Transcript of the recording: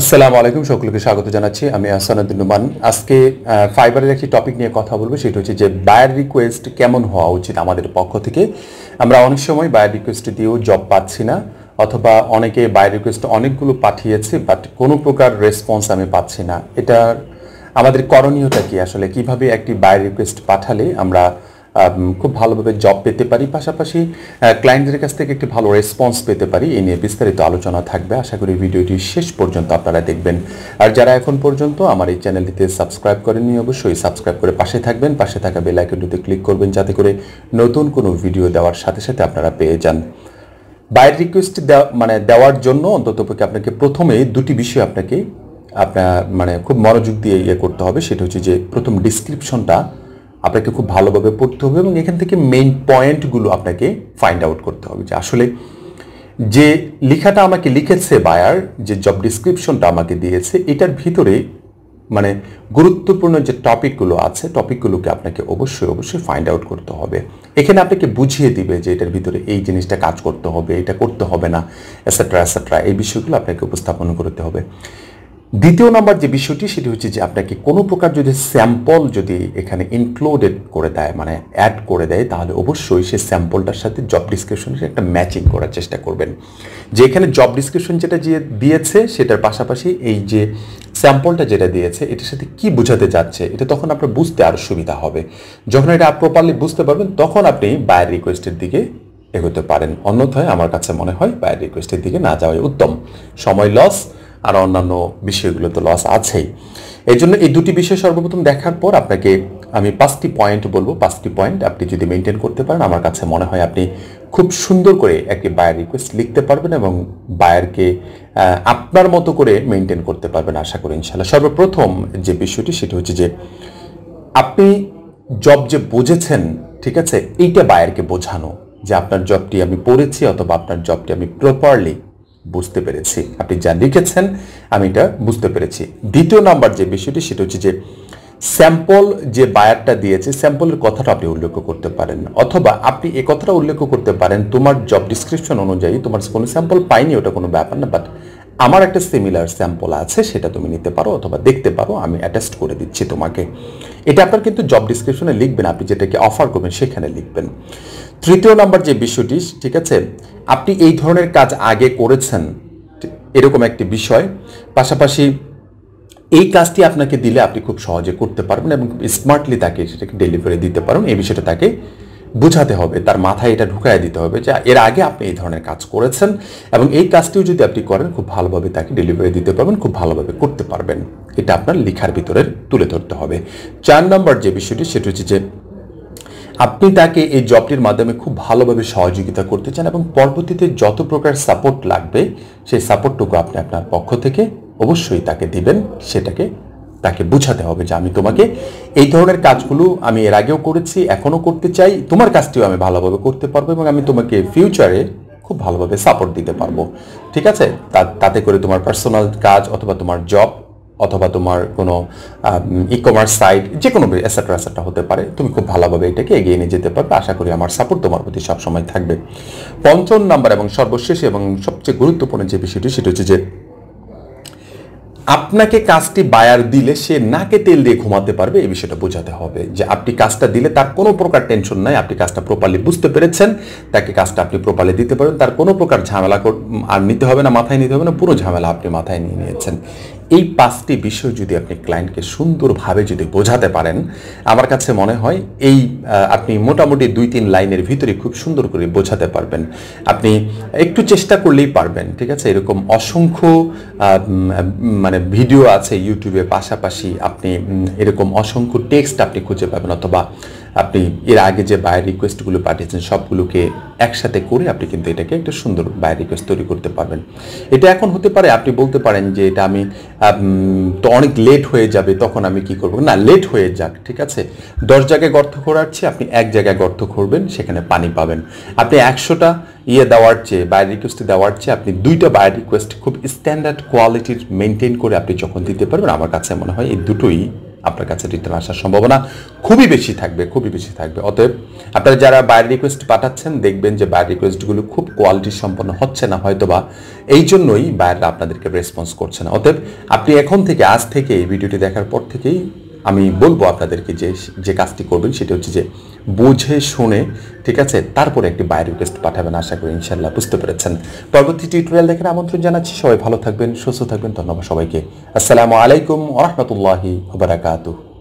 আসসালামু আলাইকুম, সকলকে স্বাগত জানাচ্ছি। আমি আহসান উদ্দিন নোমান। আজকে ফাইবারের একটি টপিক নিয়ে কথা বলবো, সেটা হচ্ছে যে বায়ার রিকোয়েস্ট কেমন হওয়া উচিত আমাদের পক্ষ থেকে। আমরা অনেক সময় বায়ার রিকোয়েস্ট দিয়েও জব পাচ্ছি না, অথবা অনেকে বায়ার রিকোয়েস্ট অনেকগুলো পাঠিয়েছে বাট কোনো প্রকার রেসপন্স আমি পাচ্ছি না। এটা আমাদের করণীয়টা কি, আসলে কিভাবে একটি বায়ার রিকোয়েস্ট পাঠালে আমরা খুব ভালোভাবে জব পেতে পারি, পাশাপাশি ক্লায়েন্টদের কাছ থেকে একটি ভালো রেসপন্স পেতে পারি, এই নিয়ে বিস্তারিত আলোচনা থাকবে। আশা করি ভিডিওটি শেষ পর্যন্ত আপনারা দেখবেন। আর যারা এখন পর্যন্ত আমার এই চ্যানেলটিতে সাবস্ক্রাইব করেননি, অবশ্যই সাবস্ক্রাইব করে পাশে থাকবেন, পাশে থাকা বেল আইকনটিতে ক্লিক করবেন, যাতে করে নতুন কোনো ভিডিও দেওয়ার সাথে সাথে আপনারা পেয়ে যান। বায়ার রিকোয়েস্ট দেওয়ার জন্য অন্ততপক্ষে আপনাকে প্রথমে দুটি বিষয় আপনার খুব মনোযোগ দিয়ে করতে হবে। সেটা হচ্ছে যে প্রথম ডিসক্রিপশনটা আপনাকে খুব ভালোভাবে পড়তে হবে এবং এখান থেকে মেইন পয়েন্টগুলো আপনাকে ফাইন্ড আউট করতে হবে যে আসলে যে লেখাটা আমাকে লিখেছে বায়ার, যে জব ডিসক্রিপশনটা আমাকে দিয়েছে, এটার ভিতরে গুরুত্বপূর্ণ যে টপিকগুলো আছে, টপিকগুলোকে আপনাকে অবশ্যই ফাইন্ড আউট করতে হবে। এখানে আপনাকে বুঝিয়ে দিবে যে এটার ভিতরে এই জিনিসটা কাজ করতে হবে, এটা করতে হবে না, এটসেট্রা এই বিষয়গুলো আপনাকে উপস্থাপন করতে হবে। দ্বিতীয় নম্বর যে বিষয়টি, সেটি হচ্ছে যে আপনাকে কোনো প্রকার যদি স্যাম্পল যদি এখানে ইনক্লুডেড করে দেয়, অ্যাড করে দেয়, তাহলে অবশ্যই সেই স্যাম্পলটার সাথে জব ডিসক্রিপশনের একটা ম্যাচিং করার চেষ্টা করবেন। যে এখানে জব ডিসক্রিপশন যেটা দিয়েছে সেটার পাশাপাশি এই যে স্যাম্পলটা যেটা দিয়েছে এটার সাথে কি বোঝাতে যাচ্ছে, এটা তখন আপনার বুঝতে আরও সুবিধা হবে। যখন এটা প্রপারলি বুঝতে পারবেন তখন আপনি বায়ার রিকোয়েস্টের দিকে এগোতে পারেন। অন্যথায় আমার কাছে মনে হয় বায়ার রিকোয়েস্টের দিকে না যাওয়াই উত্তম। সময় লস আর অন্যান্য বিষয়গুলো তো লস আছেই। এই জন্য এই দুটি বিষয় সর্বপ্রথম দেখার পর আপনাকে আমি 5টি পয়েন্ট বলবো। 5টি পয়েন্ট আপনি যদি মেনটেন করতে পারেন, আমার কাছে মনে হয় আপনি খুব সুন্দর করে একটি বায়ার রিকোয়েস্ট লিখতে পারবেন এবং বায়ারকে আপনার মতো করে মেনটেন করতে পারবেন, আশা করি ইনশাল্লাহ। সর্বপ্রথম যে বিষয়টি সেটি হচ্ছে যে আপনি জব যে বুঝেছেন, ঠিক আছে, এইটা বায়ারকে বোঝানো যে আপনার জবটি আমি পড়েছি, অথবা আপনার জবটি আমি প্রপারলি বুঝতে পেরেছি, আপনি যা লিখেছেন আমি এটা বুঝতে পেরেছি। দ্বিতীয় নাম্বার যে বিষয়টি সেটা হচ্ছে যে স্যাম্পল যে বায়ারটা দিয়েছে, স্যাম্পলের কথাটা আপনি উল্লেখ করতে পারেন, অথবা আপনি এ কথাটা উল্লেখ করতে পারেন তোমার জব ডিসক্রিপশন অনুযায়ী তোমার কোনো স্যাম্পল পাইনি, ওটা কোনো ব্যাপার না, বাট আমার একটা সিমিলার স্যাম্পল আছে, সেটা তুমি নিতে পারো অথবা দেখতে পারো, আমি অ্যাটাস্ট করে দিচ্ছি তোমাকে। এটা আপনার কিন্তু জব ডিসক্রিপশনে লিখবেন, আপনি যেটাকে অফার করবেন সেখানে লিখবেন। তৃতীয় নাম্বার যে বিষয়টি, ঠিক আছে, আপনি এই ধরনের কাজ আগে করেছেন এরকম একটি বিষয়, পাশাপাশি এই কাজটি আপনাকে দিলে আপনি খুব সহজে করতে পারবেন এবং খুব স্মার্টলি তাকে সেটাকে ডেলিভারি দিতে পারবেন। এই বিষয়টা তাকে বোঝাতে হবে, তার মাথায় এটা ঢুকাই দিতে হবে যে এর আগে আপনি এই ধরনের কাজ করেছেন এবং এই কাজটিও যদি আপনি করেন খুব ভালোভাবে তাকে ডেলিভারি দিতে পারবেন, খুব ভালোভাবে করতে পারবেন। এটা আপনার লেখার ভিতরে তুলে ধরতে হবে। 4 নম্বর যে বিষয়টি সেটা হচ্ছে যে আপনি তাকে এই জবটির মাধ্যমে খুব ভালোভাবে সহযোগিতা করতে চান এবং পরবর্তীতে যত প্রকার সাপোর্ট লাগবে সেই সাপোর্টটুকু আপনি আপনার পক্ষ থেকে অবশ্যই তাকে দিবেন। সেটাকে তাকে বোঝাতে হবে যে আমি তোমাকে এই ধরনের কাজগুলো আমি এর আগেও করেছি, এখনও করতে চাই, তোমার কাজটিও আমি ভালোভাবে করতে পারবো এবং আমি তোমাকে ফিউচারে খুব ভালোভাবে সাপোর্ট দিতে পারবো, ঠিক আছে। তাতে করে তোমার পার্সোনাল কাজ অথবা তোমার জব অথবা তোমার কোনো ই কমার্স সাইট, যে কোনো এটসেট্রা হতে পারে, তুমি খুব ভালোভাবে এটাকে এগিয়ে নিয়ে যেতে পারবে। আশা করি আমার সাপোর্ট তোমার প্রতি সবসময় থাকবে। 5ম নাম্বার এবং সর্বশেষ এবং সবচেয়ে গুরুত্বপূর্ণ যে বিষয়টি সেটা হচ্ছে যে আপনাকে কাজটি বায়ার দিলে সে নাকে তেল দিয়ে ঘুমাতে পারবে, এই বিষয়টা বোঝাতে হবে যে আপনি কাজটা দিলে তার কোনো প্রকার টেনশন নাই, আপনি কাজটা প্রপারলি বুঝতে পেরেছেন, তাকে কাজটা আপনি প্রপারলি দিতে পারেন, তার কোনো প্রকার ঝামেলা আর নিতে হবে না, মাথায় নিতে হবে না, পুরো ঝামেলা আপনি মাথায় নিয়ে নিয়েছেন। এই 5টি বিষয় যদি আপনি ক্লায়েন্টকে সুন্দরভাবে যদি বোঝাতে পারেন, আমার কাছে মনে হয় এই আপনি মোটামুটি 2-3 লাইনের ভিতরে খুব সুন্দর করে বোঝাতে পারবেন। আপনি একটু চেষ্টা করলেই পারবেন, ঠিক আছে। এরকম অসংখ্য ভিডিও আছে ইউটিউবে, পাশাপাশি আপনি এরকম অসংখ্য টেক্সট আপনি খুঁজে পাবেন, অথবা আপনি এর আগে যে বায়ার রিকোয়েস্টগুলো পাঠিয়েছেন সবগুলোকে একসাথে করে আপনি কিন্তু এটাকে একটা সুন্দর বায়ার রিকোয়েস্ট তৈরি করতে পারবেন। এটা এখন হতে পারে আপনি বলতে পারেন যে এটা আমি তো অনেক লেট হয়ে যাবে, তখন আমি কি করব না, লেট হয়ে যাক, ঠিক আছে। 10 জায়গায় গর্ত খোঁড়ার চেয়ে আপনি এক জায়গায় গর্ত খুঁড়বেন, সেখানে পানি পাবেন। আপনি 100টা দেওয়ার চেয়ে, বায়ার রিকোয়েস্ট দেওয়ার চেয়ে আপনি 2টা বায়ার রিকোয়েস্ট খুব স্ট্যান্ডার্ড কোয়ালিটির মেনটেন করে আপনি যখন দিতে পারবেন, আমার কাছে মনে হয় এই দুটোই আপনার কাছে রিটার্ন আসার সম্ভাবনা খুবই বেশি থাকবে। অতএব আপনারা যারা বায়ার রিকোয়েস্ট পাঠাচ্ছেন দেখবেন যে বায়ার রিকোয়েস্টগুলো খুব কোয়ালিটি সম্পন্ন হচ্ছে না, হয়তোবা এই জন্যই বায়াররা আপনাদেরকে রেসপন্স করছে না। অতএব আপনি এখন থেকে, আজ থেকে এই ভিডিওটি দেখার পর থেকেই আমি বলবো আপনাদেরকে যে কাজটি করবেন সেটা হচ্ছে যে বুঝে শুনে, ঠিক আছে, তারপরে একটি বায়ার রিকোয়েস্ট পাঠাবেন। আশা করি ইনশাল্লাহ বুঝতে পেরেছেন। পরবর্তী টিউটোরিয়াল দেখার আমন্ত্রণ জানাচ্ছি। সবাই ভালো থাকবেন, সুস্থ থাকবেন। ধন্যবাদ সবাইকে। আসসালামু আলাইকুম ওয়া রাহমাতুল্লাহি ওয়া বারাকাতুহু।